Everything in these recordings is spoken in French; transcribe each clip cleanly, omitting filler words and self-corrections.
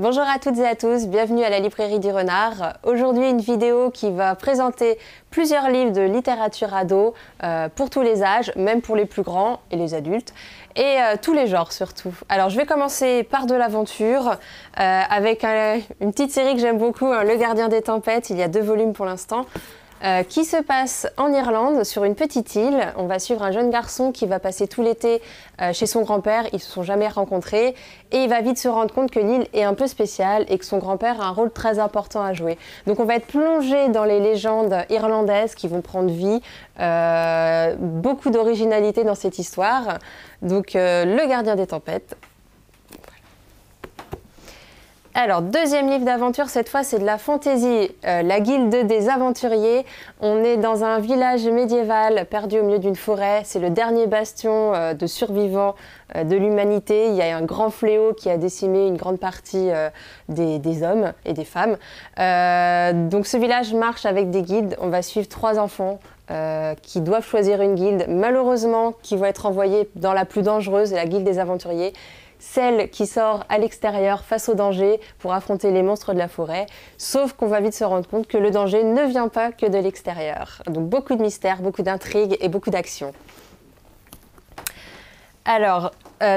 Bonjour à toutes et à tous, bienvenue à la librairie du Renard. Aujourd'hui une vidéo qui va présenter plusieurs livres de littérature ado pour tous les âges, même pour les plus grands et les adultes, et tous les genres surtout. Alors je vais commencer par de l'aventure avec une petite série que j'aime beaucoup, Le Gardien des Tempêtes. Il y a 2 volumes pour l'instant. Qui se passe en Irlande, sur une petite île. On va suivre un jeune garçon qui va passer tout l'été chez son grand-père. Ils ne se sont jamais rencontrés et il va vite se rendre compte que l'île est un peu spéciale et que son grand-père a un rôle très important à jouer. Donc on va être plongé dans les légendes irlandaises qui vont prendre vie. Beaucoup d'originalité dans cette histoire. Donc Le Gardien des Tempêtes. Alors, deuxième livre d'aventure, cette fois c'est de la fantaisie, la Guilde des Aventuriers. On est dans un village médiéval perdu au milieu d'une forêt. C'est le dernier bastion de survivants de l'humanité. Il y a un grand fléau qui a décimé une grande partie des hommes et des femmes. Donc ce village marche avec des guildes. On va suivre 3 enfants qui doivent choisir une guilde, malheureusement qui vont être envoyés dans la plus dangereuse, la Guilde des Aventuriers. Celle qui sort à l'extérieur face au danger pour affronter les monstres de la forêt, sauf qu'on va vite se rendre compte que le danger ne vient pas que de l'extérieur. Donc beaucoup de mystères, beaucoup d'intrigues et beaucoup d'action. Alors,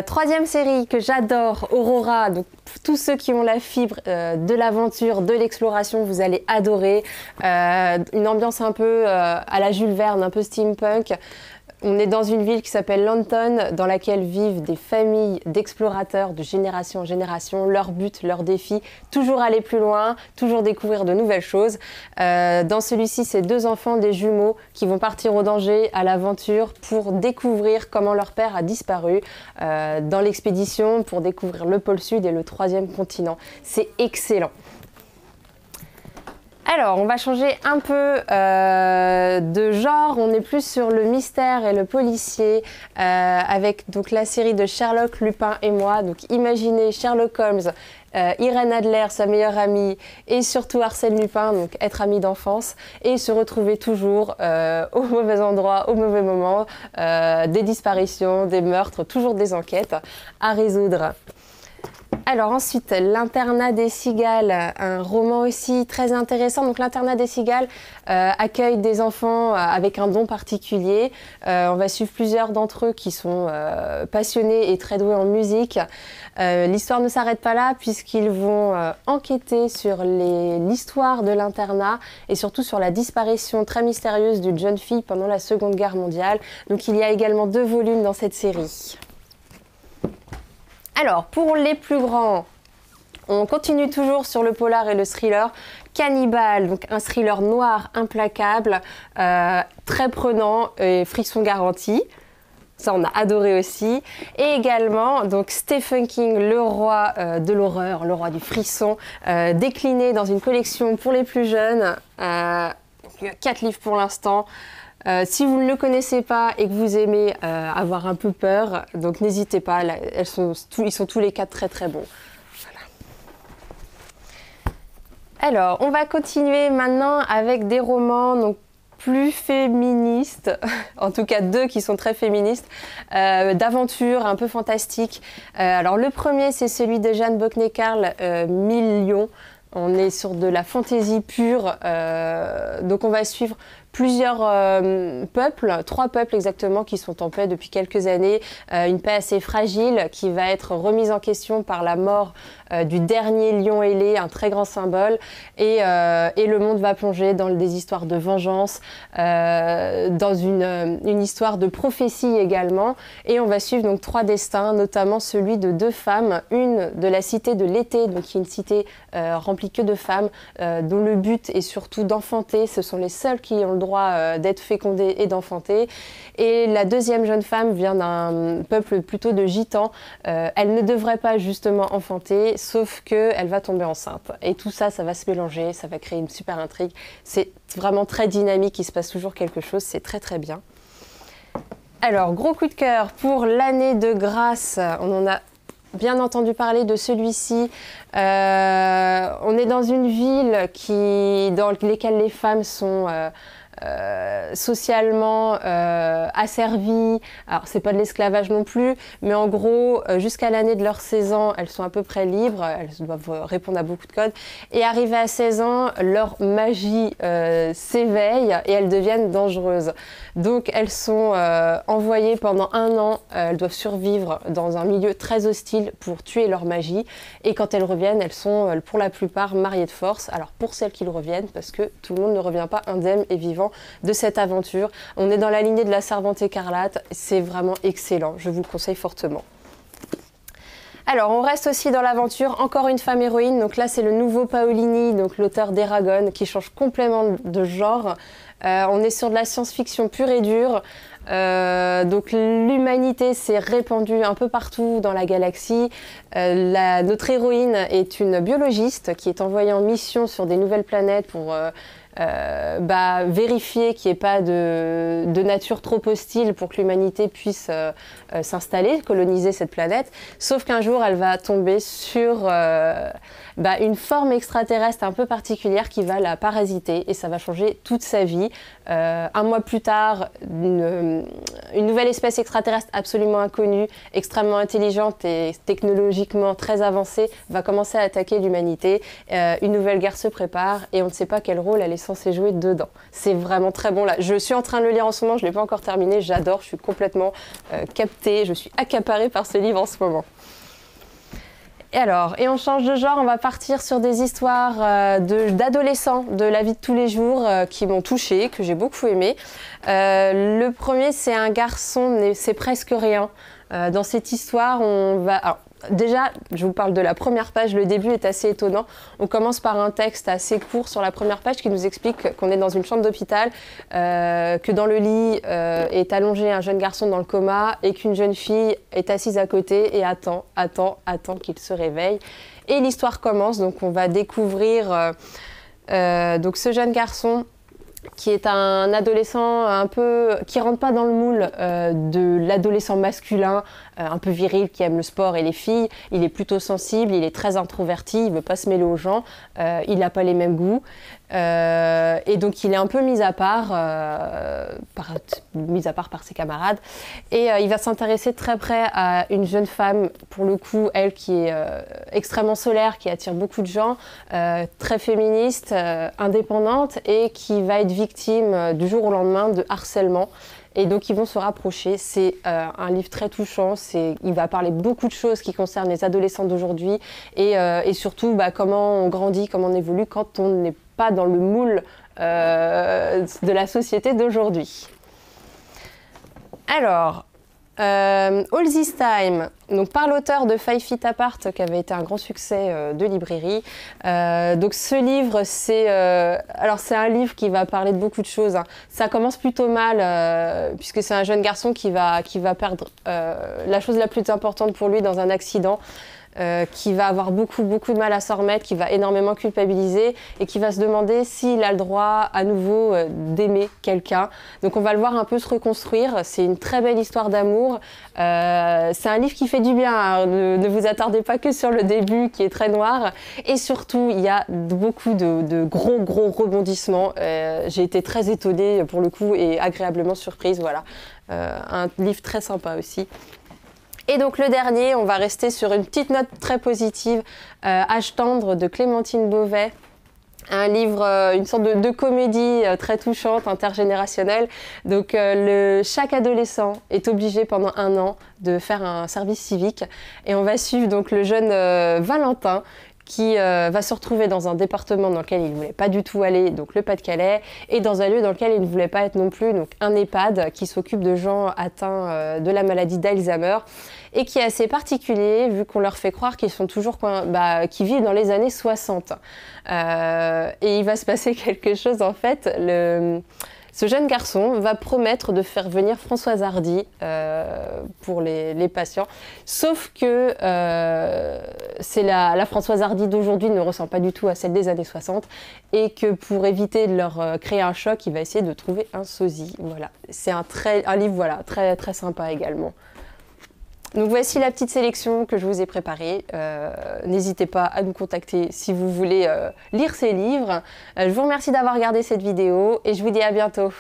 troisième série que j'adore, Aurora. Donc tous ceux qui ont la fibre de l'aventure, de l'exploration, vous allez adorer. Une ambiance un peu à la Jules Verne, un peu steampunk. On est dans une ville qui s'appelle London, dans laquelle vivent des familles d'explorateurs de génération en génération. Leur but, leur défi, toujours aller plus loin, toujours découvrir de nouvelles choses. Dans celui-ci, c'est 2 enfants, des jumeaux, qui vont partir au danger, à l'aventure, pour découvrir comment leur père a disparu dans l'expédition, pour découvrir le pôle Sud et le 3e continent. C'est excellent. Alors, on va changer un peu de genre, on est plus sur le mystère et le policier avec donc la série de Sherlock, Lupin et moi. Donc imaginez Sherlock Holmes, Irène Adler, sa meilleure amie, et surtout Arsène Lupin, donc être amis d'enfance, et se retrouver toujours au mauvais endroit, au mauvais moment, des disparitions, des meurtres, toujours des enquêtes à résoudre. Alors ensuite, L'Internat des Cigales, un roman aussi très intéressant. Donc l'Internat des Cigales accueille des enfants avec un don particulier. On va suivre plusieurs d'entre eux qui sont passionnés et très doués en musique. L'histoire ne s'arrête pas là puisqu'ils vont enquêter sur l'histoire de l'internat et surtout sur la disparition très mystérieuse d'une jeune fille pendant la Seconde Guerre mondiale. Donc il y a également 2 volumes dans cette série. Alors, pour les plus grands, on continue toujours sur le polar et le thriller. Cannibal, donc un thriller noir implacable, très prenant et frisson garanti. Ça, on a adoré aussi. Et également, donc Stephen King, le roi de l'horreur, le roi du frisson, décliné dans une collection pour les plus jeunes. Il y a 4 livres pour l'instant. Si vous ne le connaissez pas et que vous aimez avoir un peu peur, donc n'hésitez pas, là, ils sont tous les 4 très très bons. Voilà. Alors, on va continuer maintenant avec des romans donc, plus féministes, en tout cas 2 qui sont très féministes, d'aventure, un peu fantastique. Alors le premier, c'est celui de Jeanne Bockné-Carl, 1000 lions. On est sur de la fantaisie pure, donc on va suivre plusieurs peuples, 3 peuples exactement, qui sont en paix depuis quelques années. Une paix assez fragile qui va être remise en question par la mort du dernier lion ailé, un très grand symbole. Et le monde va plonger dans des histoires de vengeance, dans une histoire de prophétie également. Et on va suivre donc 3 destins, notamment celui de 2 femmes. Une de la cité de l'été, donc qui est une cité remplie que de femmes, dont le but est surtout d'enfanter. Ce sont les seules qui ont le droit d'être fécondées et d'enfanter. Et la 2e jeune femme vient d'un peuple plutôt de gitans. Elle ne devrait pas justement enfanter, sauf qu'elle va tomber enceinte. Et tout ça, ça va se mélanger, ça va créer une super intrigue. C'est vraiment très dynamique, il se passe toujours quelque chose, c'est très très bien. Alors, gros coup de cœur pour l'année de grâce. On en a bien entendu parler de celui-ci. On est dans une ville dans laquelle les femmes sont socialement asservies. Alors c'est pas de l'esclavage non plus, mais en gros jusqu'à l'année de leurs 16 ans, elles sont à peu près libres, elles doivent répondre à beaucoup de codes. Et arrivées à 16 ans, leur magie s'éveille et elles deviennent dangereuses. Donc elles sont envoyées pendant 1 an, elles doivent survivre dans un milieu très hostile pour tuer leur magie. Et quand elles reviennent, elles sont pour la plupart mariées de force. Alors pour celles qui reviennent, parce que tout le monde ne revient pas indemne et vivant de cette aventure. On est dans la lignée de la Servante écarlate, c'est vraiment excellent, je vous le conseille fortement. Alors, on reste aussi dans l'aventure, encore une femme héroïne. Donc là, c'est le nouveau Paolini, donc l'auteur d'Eragon, qui change complètement de genre. On est sur de la science-fiction pure et dure. Donc l'humanité s'est répandue un peu partout dans la galaxie. Notre héroïne est une biologiste qui est envoyée en mission sur des nouvelles planètes pour vérifier qu'il n'y ait pas de nature trop hostile pour que l'humanité puisse s'installer, coloniser cette planète. Sauf qu'un jour, elle va tomber sur une forme extraterrestre un peu particulière qui va la parasiter et ça va changer toute sa vie. 1 mois plus tard, une nouvelle espèce extraterrestre absolument inconnue, extrêmement intelligente et technologiquement très avancée va commencer à attaquer l'humanité. Une nouvelle guerre se prépare et on ne sait pas quel rôle elle est censée jouer dedans. C'est vraiment très bon là. Je suis en train de le lire en ce moment, je ne l'ai pas encore terminé, j'adore, je suis complètement captée, je suis accaparée par ce livre en ce moment. Et on change de genre, on va partir sur des histoires d'adolescents, de la vie de tous les jours qui m'ont touchée, que j'ai beaucoup aimé. Le premier, c'est un garçon, mais c'est presque rien. Dans cette histoire, on va... Alors, déjà, je vous parle de la première page, le début est assez étonnant. On commence par un texte assez court sur la première page qui nous explique qu'on est dans une chambre d'hôpital, que dans le lit est allongé un jeune garçon dans le coma et qu'une jeune fille est assise à côté et attend qu'il se réveille. Et l'histoire commence, donc on va découvrir donc ce jeune garçon qui est un adolescent un peu qui rentre pas dans le moule de l'adolescent masculin un peu viril qui aime le sport et les filles. Il est plutôt sensible, il est très introverti, il veut pas se mêler aux gens, il n'a pas les mêmes goûts et donc il est un peu mis à part par ses camarades et il va s'intéresser de très près à une jeune femme, pour le coup elle qui est extrêmement solaire, qui attire beaucoup de gens, très féministe, indépendante et qui va être victime du jour au lendemain de harcèlement. Et donc ils vont se rapprocher. C'est un livre très touchant. Il va parler beaucoup de choses qui concernent les adolescents d'aujourd'hui et surtout comment on grandit, comment on évolue quand on n'est pas dans le moule de la société d'aujourd'hui. Alors, All This Time, donc par l'auteur de 5 Feet Apart, qui avait été un grand succès de librairie. Donc ce livre, c'est un livre qui va parler de beaucoup de choses, hein. Ça commence plutôt mal, puisque c'est un jeune garçon qui va perdre la chose la plus importante pour lui dans un accident. Qui va avoir beaucoup de mal à s'en remettre, qui va énormément culpabiliser et qui va se demander s'il a le droit à nouveau d'aimer quelqu'un. Donc on va le voir un peu se reconstruire. C'est une très belle histoire d'amour. C'est un livre qui fait du bien, hein. Ne vous attardez pas que sur le début qui est très noir. Et surtout, il y a beaucoup de gros rebondissements. J'ai été très étonnée pour le coup et agréablement surprise. Voilà. Un livre très sympa aussi. Et donc le dernier, on va rester sur une petite note très positive, Âge tendre de Clémentine Beauvais. Un livre, une sorte de comédie très touchante, intergénérationnelle. Donc chaque adolescent est obligé pendant 1 an de faire un service civique. Et on va suivre donc le jeune Valentin qui va se retrouver dans un département dans lequel il ne voulait pas du tout aller, donc le Pas-de-Calais, et dans un lieu dans lequel il ne voulait pas être non plus, donc un EHPAD qui s'occupe de gens atteints de la maladie d'Alzheimer, et qui est assez particulier vu qu'on leur fait croire qu'ils sont toujours qu'ils vivent dans les années 60. Et il va se passer quelque chose en fait. Ce jeune garçon va promettre de faire venir Françoise Hardy pour les patients. Sauf que la Françoise Hardy d'aujourd'hui ne ressemble pas du tout à celle des années 60 et que pour éviter de leur créer un choc, il va essayer de trouver un sosie. Voilà. C'est un livre très sympa également. Donc voici la petite sélection que je vous ai préparée. N'hésitez pas à nous contacter si vous voulez lire ces livres. Je vous remercie d'avoir regardé cette vidéo et je vous dis à bientôt.